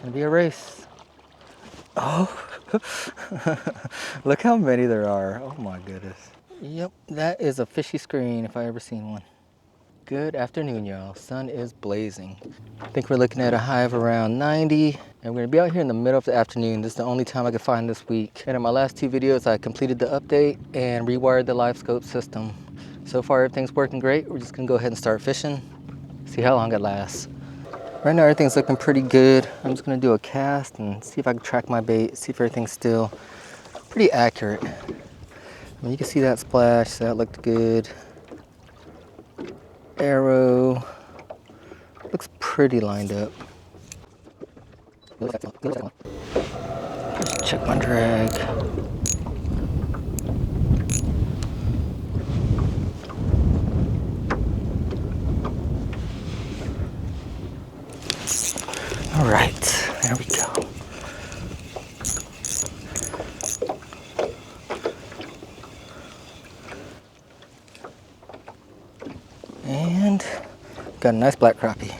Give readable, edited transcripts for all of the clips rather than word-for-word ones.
Gonna be a race. Oh, look how many there are. Oh my goodness. Yep, that is a fishy screen if I ever seen one. Good afternoon, y'all. Sun is blazing. I think we're looking at a high of around 90, and we're gonna be out here in the middle of the afternoon. This is the only time I could find this week. And in my last two videos, I completed the update and rewired the Livescope system. So far, everything's working great. We're just gonna go ahead and start fishing, see how long it lasts. Right now, everything's looking pretty good. I'm just gonna do a cast and see if I can track my bait, see if everything's still pretty accurate. I mean, you can see that splash, so that looked good. Arrow looks pretty lined up. Just check my drag. All right, there we go. And got a nice black crappie.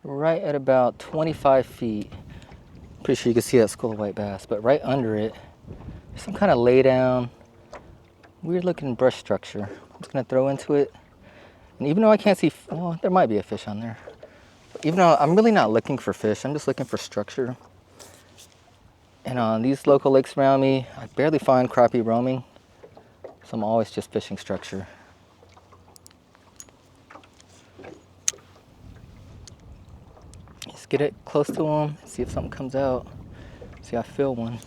Right at about 25 feet. Pretty sure you can see that school of white bass, but right under it, there's some kind of lay down, weird looking brush structure. I'm just gonna throw into it. And even though I can't see, well, there might be a fish on there. Even though I'm really not looking for fish, I'm just looking for structure. And on these local lakes around me, I barely find crappie roaming, so I'm always just fishing structure. Just get it close to them, see if something comes out. See, I feel one.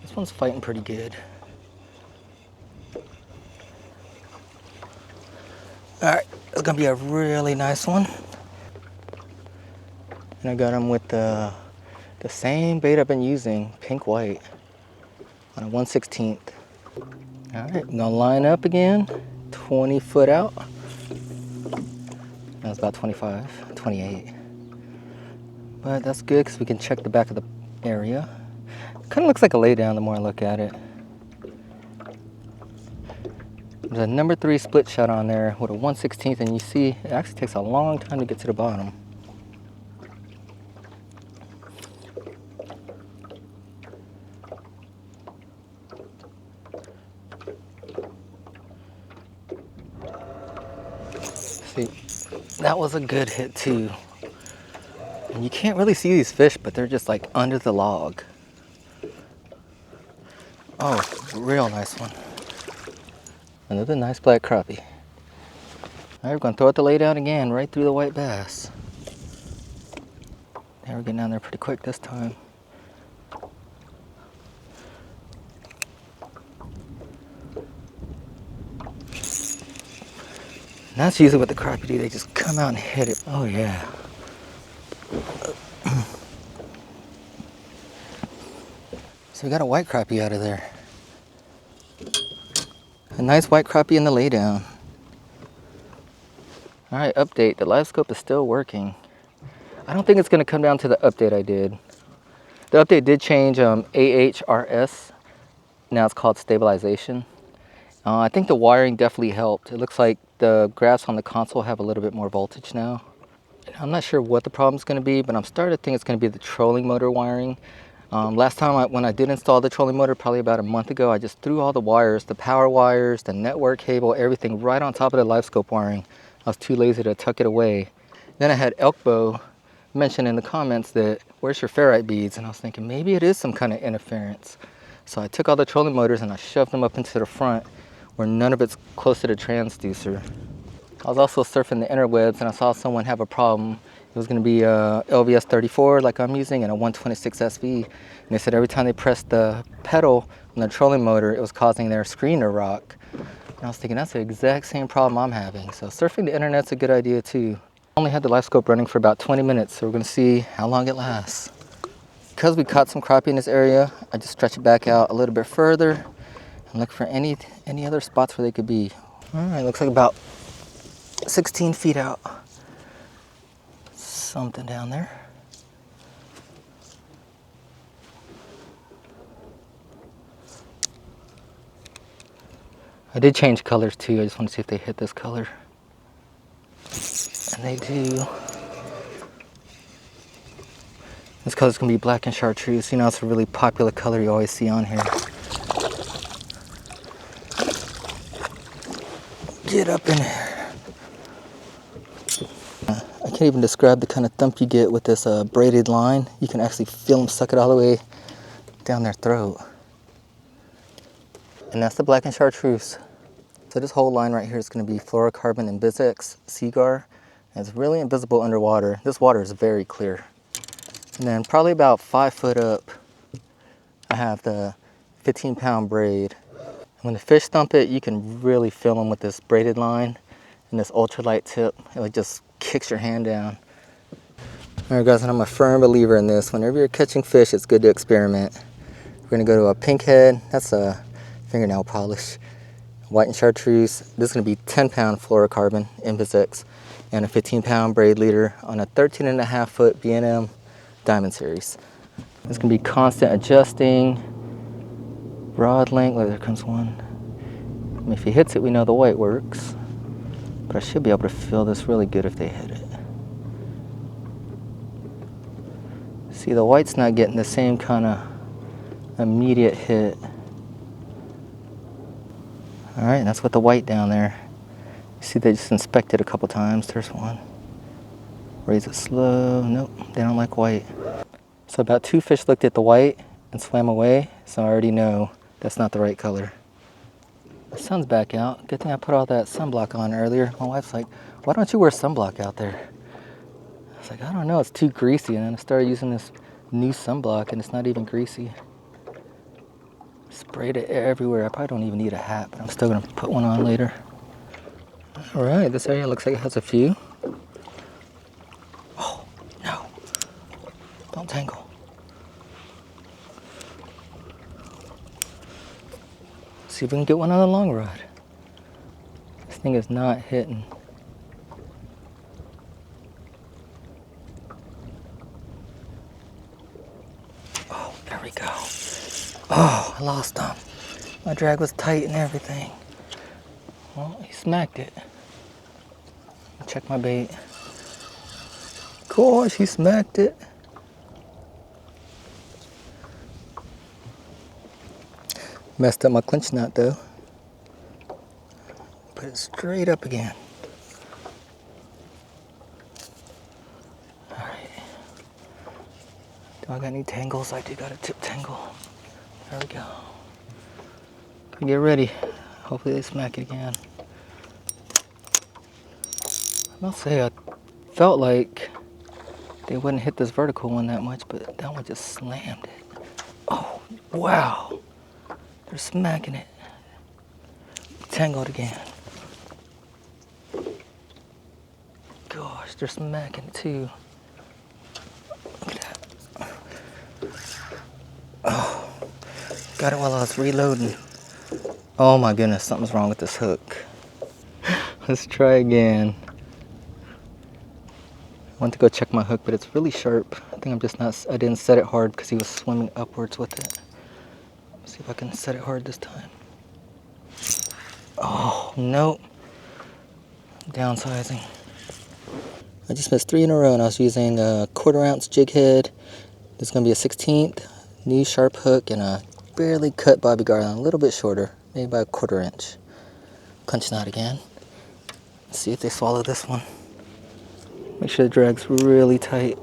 This one's fighting pretty good. All right, it's gonna be a really nice one. And I got him with the same bait I've been using, pink white, on a 1/16. All right, I'm gonna line up again, 20 foot out. That was about 25, 28. But that's good because we can check the back of the area. Kind of looks like a lay down the more I look at it. There's a number 3 split shot on there with a 1/16, and you see it actually takes a long time to get to the bottom. See, that was a good hit too. And you can't really see these fish, but they're just like under the log. Oh, real nice one. Another nice black crappie. All right, we're gonna throw it the lay down again, right through the white bass. Yeah, we're getting down there pretty quick this time. And that's usually what the crappie do, they just come out and hit it. Oh yeah. So we got a white crappie out of there. A nice white crappie in the lay down. All right, update, the Livescope is still working. I don't think it's gonna come down to the update I did. The update did change AHRS. Now it's called stabilization. I think the wiring definitely helped. It looks like the graphs on the console have a little bit more voltage now. I'm not sure what the problem's gonna be, but I'm starting to think it's gonna be the trolling motor wiring. Last time when I did install the trolling motor, probably about a month ago, I just threw all the wires, the power wires, the network cable, everything right on top of the Livescope wiring. I was too lazy to tuck it away. Then I had Elkbo mention in the comments that, where's your ferrite beads? And I was thinking maybe it is some kind of interference. So I took all the trolling motors and I shoved them up into the front where none of it's close to the transducer. I was also surfing the interwebs and I saw someone have a problem. It was going to be a LVS 34 like I'm using and a 126 SV. And they said every time they pressed the pedal on the trolling motor, it was causing their screen to rock. And I was thinking that's the exact same problem I'm having. So surfing the internet's a good idea too. I only had the Livescope running for about 20 minutes, so we're going to see how long it lasts. Because we caught some crappie in this area, I just stretch it back out a little bit further and look for any other spots where they could be. All right, looks like about 16 feet out. Something down there. I did change colors too. I just want to see if they hit this color. And they do. This color's gonna be black and chartreuse. You know, it's a really popular color you always see on here. Get up in there. I can't even describe the kind of thump you get with this braided line. You can actually feel them suck it all the way down their throat. And that's the black and chartreuse. So this whole line right here is going to be fluorocarbon and bisex seagar. And it's really invisible underwater. This water is very clear. And then probably about 5 foot up, I have the 15-pound braid. When the fish thump it, you can really feel them with this braided line and this ultralight tip. It just kicks your hand down. All right, guys, and I'm a firm believer in this. Whenever you're catching fish, it's good to experiment. We're gonna go to a pink head. That's a fingernail polish. White and chartreuse. This is gonna be 10-pound fluorocarbon Invisex and a 15-pound braid leader on a 13.5 foot B&M Diamond Series. It's gonna be constant adjusting. Rod length, there comes one. I mean, if he hits it, we know the white works. But I should be able to feel this really good if they hit it. See, the white's not getting the same kind of immediate hit. All right, and that's with the white down there. You see, they just inspected a couple times. There's one. Raise it slow. Nope, they don't like white. So about 2 fish looked at the white and swam away, so I already know that's not the right color. The sun's back out. Good thing I put all that sunblock on earlier. My wife's like, why don't you wear sunblock out there? I was like, I don't know, it's too greasy. And then I started using this new sunblock and it's not even greasy. Sprayed it everywhere. I probably don't even need a hat, but I'm still gonna put one on later. All right, this area looks like it has a few. Oh, no. Don't tangle. See if we can get one on the long rod. This thing is not hitting. Oh, there we go. Oh, I lost him. My drag was tight and everything. Well, he smacked it. Check my bait. Gosh, he smacked it. Messed up my clinch knot though. Put it straight up again. All right. Do I got any tangles? I do got a tip tangle. There we go. Get ready. Hopefully they smack it again. I must say, I felt like they wouldn't hit this vertical one that much, but that one just slammed it. Oh, wow. They're smacking it. Tangled again. Gosh, they're smacking it too. Look at that. Oh, got it while I was reloading. Oh my goodness, something's wrong with this hook. Let's try again. I went to go check my hook, but it's really sharp. I think I'm just not, I didn't set it hard because he was swimming upwards with it. Let's see if I can set it hard this time. Oh, nope. Downsizing. I just missed 3 in a row and I was using a 1/4 ounce jig head. This is gonna be a 16th, new sharp hook and a barely cut bobby garland, a little bit shorter, maybe by a 1/4 inch. Clinch knot again. Let's see if they swallow this one. Make sure the drag's really tight.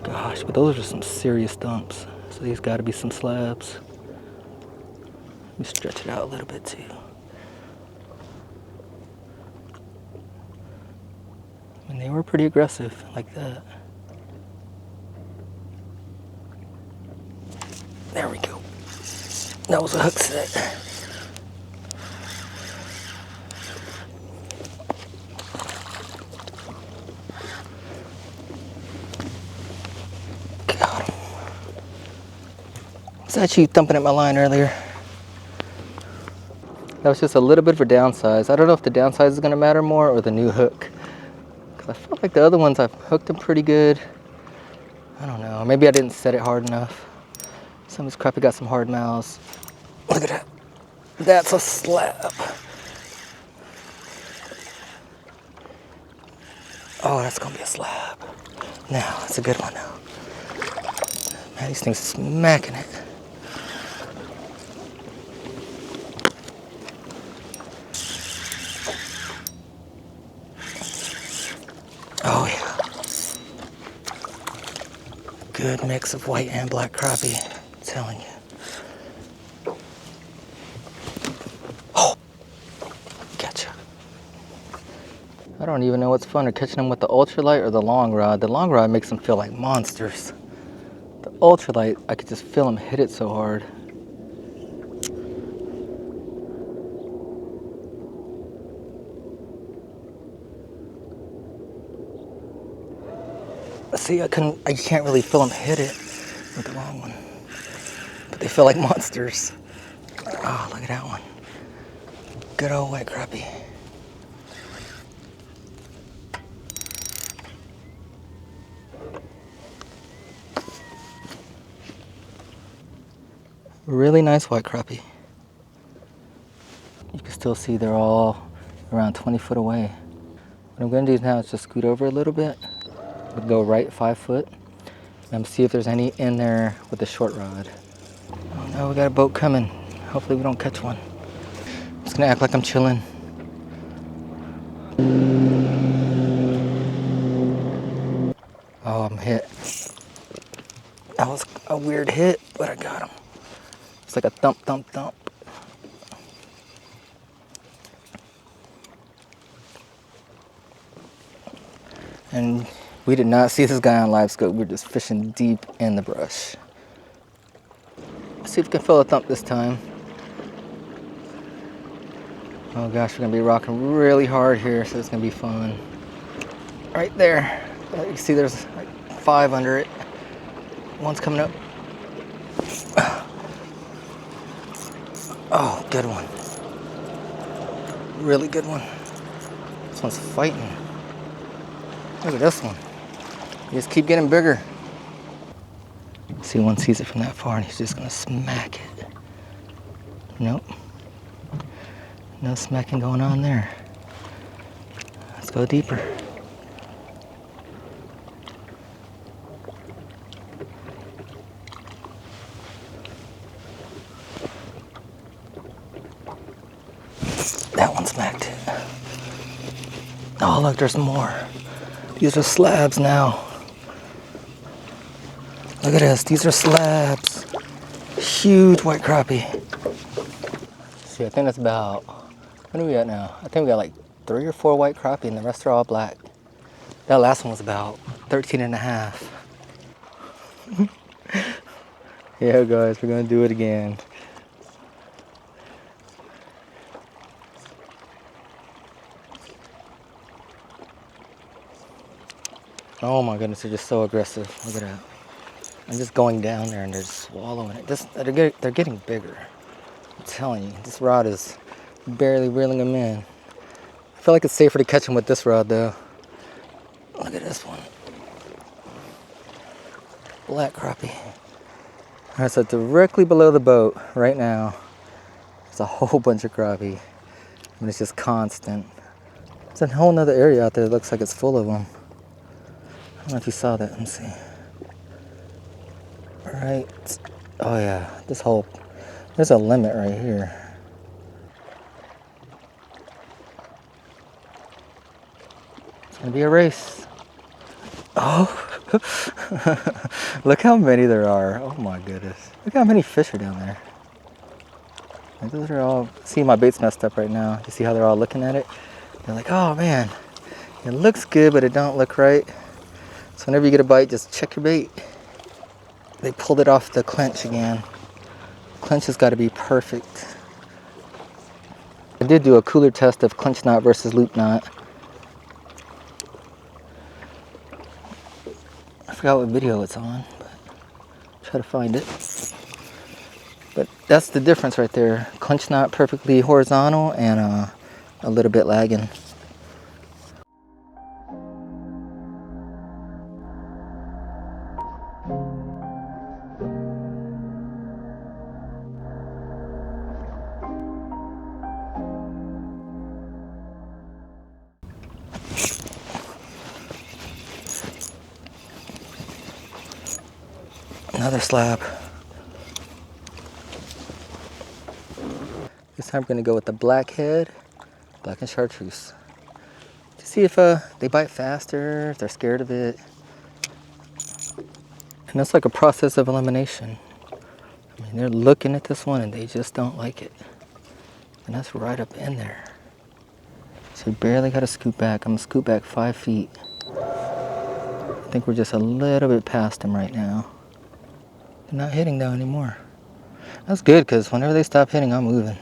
Gosh, but those are some serious dumps. So these gotta be some slabs. Let me stretch it out a little bit too. And they were pretty aggressive like that. There we go. That was a hook set. Got him. Was that you thumping at my line earlier? That was just a little bit of a downsize. I don't know if the downsize is gonna matter more or the new hook. Cause I felt like the other ones I've hooked them pretty good. I don't know, maybe I didn't set it hard enough. Some of this crappie got some hard mouths. Look at that. That's a slab. Oh, that's gonna be a slab. Now, that's a good one now. Man, these things smacking it. Oh yeah. Good mix of white and black crappie, I'm telling you. Oh, gotcha. I don't even know what's funner, catching them with the ultralight or the long rod. The long rod makes them feel like monsters. The ultralight, I could just feel them hit it so hard. See, I can't really feel them hit it with the long one. But they feel like monsters. Oh, look at that one. Good old white crappie. Really nice white crappie. You can still see they're all around 20 foot away. What I'm gonna do now is just scoot over a little bit. We'll go right 5 foot and see if there's any in there with the short rod. Oh no, we got a boat coming. Hopefully we don't catch one. I'm just gonna act like I'm chilling. Oh, I'm hit. That was a weird hit, but I got him. It's like a thump, thump, thump. And we did not see this guy on Livescope. We were just fishing deep in the brush. Let's see if we can feel a thump this time. Oh gosh, we're gonna be rocking really hard here, so it's gonna be fun. Right there. You can see there's like 5 under it. One's coming up. Oh, good one. Really good one. This one's fighting. Look at this one. You just keep getting bigger. See, one sees it from that far and he's just gonna smack it. Nope. No smacking going on there. Let's go deeper. That one smacked it. Oh, look, there's more. These are slabs now. Look at this, these are slabs. Huge white crappie. See, I think that's about, what are we at now? I think we got like 3 or 4 white crappie and the rest are all black. That last one was about 13 and a half. Yeah, guys, we're gonna do it again. Oh my goodness, they're just so aggressive. Look at that. I'm just going down there and they're just swallowing it. They're getting bigger. I'm telling you, this rod is barely reeling them in. I feel like it's safer to catch them with this rod though. Look at this one. Black crappie. All right, so directly below the boat right now, there's a whole bunch of crappie. And it's just constant. There's a whole nother area out there that looks like it's full of them. I don't know if you saw that. Let me see. All right. Oh yeah, there's a limit right here. It's gonna be a race. Oh, look how many there are. Oh my goodness. Look how many fish are down there. Like, those are all, see, my bait's messed up right now. You see how they're all looking at it? They're like, oh man, it looks good, but it don't look right. So whenever you get a bite, just check your bait. They pulled it off the clench again. Clench has got to be perfect. I did do a cooler test of clench knot versus loop knot. I forgot what video it's on, but try to find it. But that's the difference right there. Clench knot perfectly horizontal and a little bit lagging. Another slab. This time we're gonna go with the blackhead, black and chartreuse. To see if they bite faster, if they're scared of it. And that's like a process of elimination. I mean, they're looking at this one and they just don't like it. And that's right up in there. So you barely gotta scoot back. I'm gonna scoot back 5 feet. I think we're just a little bit past them right now. They're not hitting though anymore. That's good, because whenever they stop hitting, I'm moving.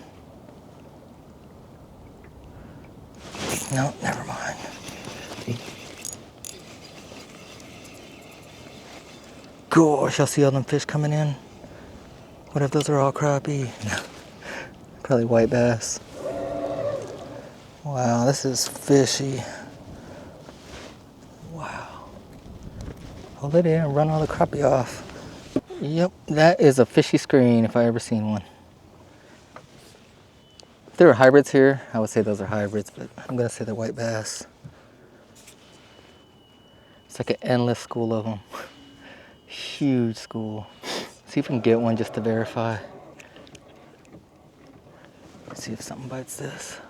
No, never mind. Gosh, y'all see all them fish coming in? What if those are all crappie? Probably white bass. Wow, this is fishy. Wow. Hold it in and run all the crappie off. Yep, that is a fishy screen if I ever seen one. If there were hybrids here, I would say those are hybrids, but I'm gonna say they're white bass. It's like an endless school of them. Huge school. See if we can get one just to verify. Let's see if something bites this.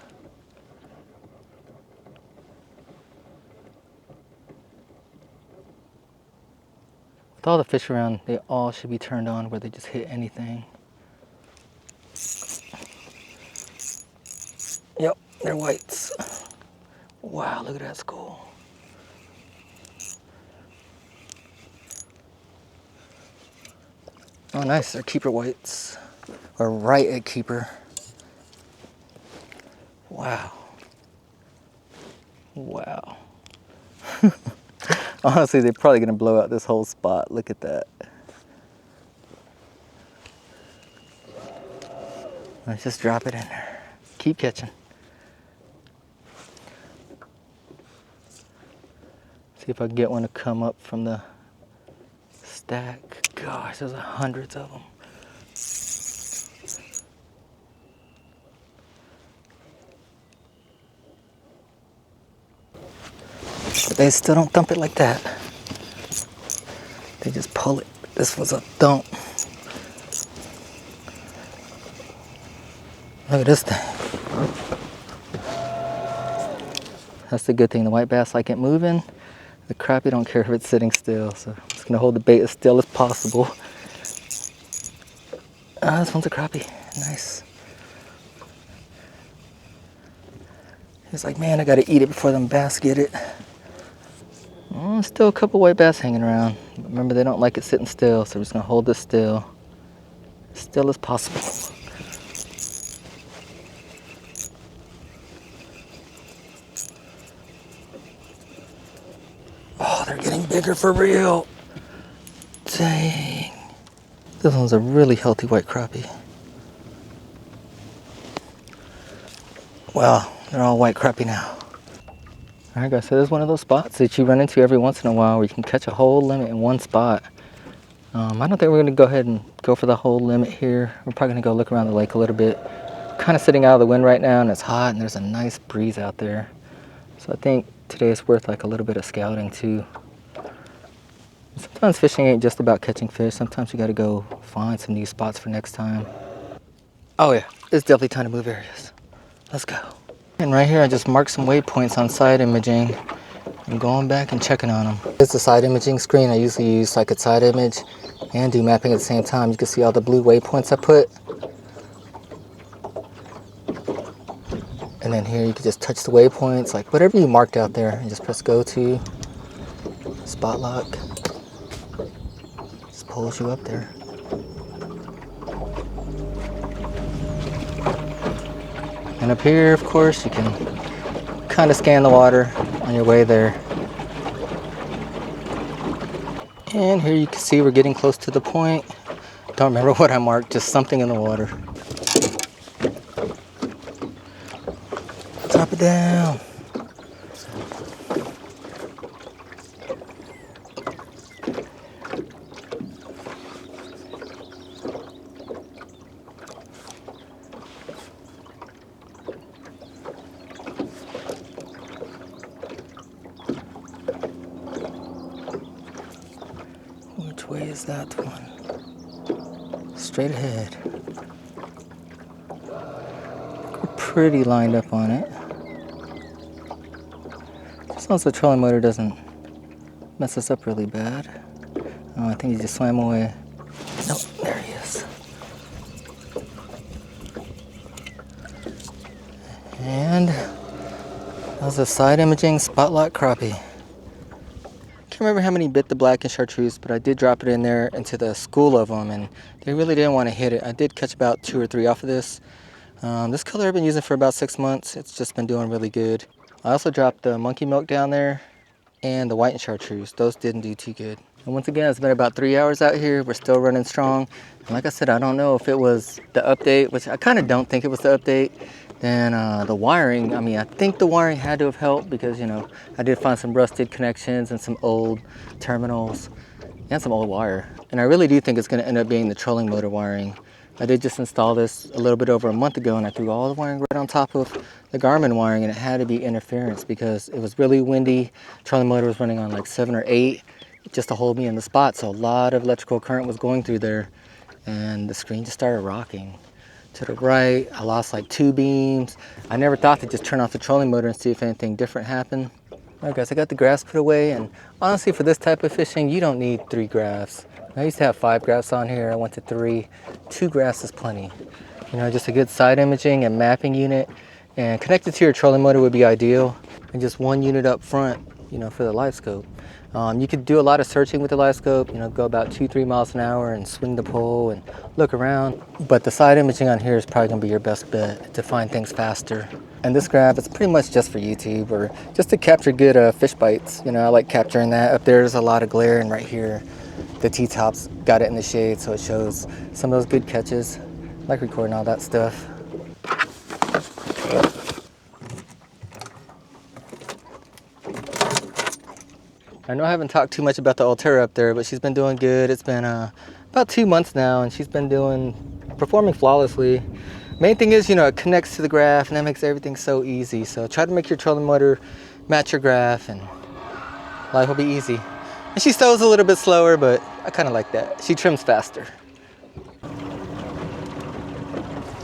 With all the fish around, they all should be turned on where they just hit anything. Yep, they're whites. Wow, look at that school. Oh, nice, they're keeper whites. Or right at keeper. Wow. Wow. Honestly, they're probably gonna blow out this whole spot. Look at that. Let's just drop it in there. Keep catching. See if I can get one to come up from the stack. Gosh, there's hundreds of them. But they still don't thump it like that. They just pull it. This was a thump. Look at this thing. That's the good thing. The white bass like it moving. The crappie don't care if it's sitting still. So I'm just gonna hold the bait as still as possible. Ah, this one's a crappie. Nice. He's like, man, I gotta eat it before them bass get it. Still a couple white bass hanging around. But remember, they don't like it sitting still, so we're just gonna hold this still as possible. Oh, they're getting bigger for real. Dang. This one's a really healthy white crappie. Wow, they're all white crappie now. All right, guys, so there's one of those spots that you run into every once in a while where you can catch a whole limit in one spot. I don't think we're gonna go ahead and go for the whole limit here. We're probably gonna go look around the lake a little bit. Kind of sitting out of the wind right now and it's hot and there's a nice breeze out there. So I think today is worth like a little bit of scouting too. Sometimes fishing ain't just about catching fish. Sometimes you gotta go find some new spots for next time. Oh yeah, it's definitely time to move areas. Let's go. And right here, I just marked some waypoints on side imaging. I'm going back and checking on them. It's a side imaging screen. I usually use like a side image and do mapping at the same time. You can see all the blue waypoints I put. And then here you can just touch the waypoints, like whatever you marked out there, and just press go to, spot lock. Just pulls you up there. And up here, of course, you can kind of scan the water on your way there. And here you can see we're getting close to the point. Don't remember what I marked, just something in the water. Drop it down. Which way is that one? straight ahead. We're pretty lined up on it. Just long as the trolling motor doesn't mess us up really bad. Oh, I think he just swam away. Nope, there he is. And that was a side imaging spotlight crappie. Can't remember how many bit the black and chartreuse, but I did drop it in there into the school of them, and they really didn't want to hit it. I did catch about 2 or 3 off of this. This color I've been using for about 6 months. It's just been doing really good. I also dropped the monkey milk down there and the white and chartreuse. Those didn't do too good. And once again, it's been about 3 hours out here. We're still running strong. And like I said, I don't know if it was the update, which I kind of don't think it was the update. Then the wiring, I mean, I think the wiring had to have helped because, you know, I did find some rusted connections and some old terminals and some old wire. And I really do think it's going to end up being the trolling motor wiring. I did just install this a little bit over a month ago, and I threw all the wiring right on top of the Garmin wiring, and it had to be interference because it was really windy. Trolling motor was running on like 7 or 8 just to hold me in the spot. So a lot of electrical current was going through there, and the screen just started rocking to the right. I lost like 2 beams. I never thought to just turn off the trolling motor and see if anything different happened. All right, guys, I got the graphs put away, and honestly, for this type of fishing, you don't need 3 graphs. I used to have 5 graphs on here. I went to 3. 2 graphs is plenty. You know, just a good side imaging and mapping unit, and connected to your trolling motor would be ideal, and just 1 unit up front, you know, for the Livescope. You could do a lot of searching with the Livescope, you know, go about 2-3 miles an hour and swing the pole and look around. But the side imaging on here is probably gonna be your best bet to find things faster. And this graph, it's pretty much just for YouTube or just to capture good fish bites. You know, I like capturing that. Up there's a lot of glare, and right here, the T-tops got it in the shade, so it shows some of those good catches. I like recording all that stuff. I know I haven't talked too much about the Ultera up there, but she's been doing good. It's been about 2 months now, and she's been performing flawlessly. Main thing is, you know, it connects to the graph, and that makes everything so easy. So try to make your trolling motor match your graph, and life will be easy. And she stows a little bit slower, but I kind of like that. She trims faster.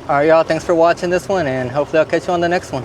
All right, y'all, thanks for watching this one, and hopefully I'll catch you on the next one.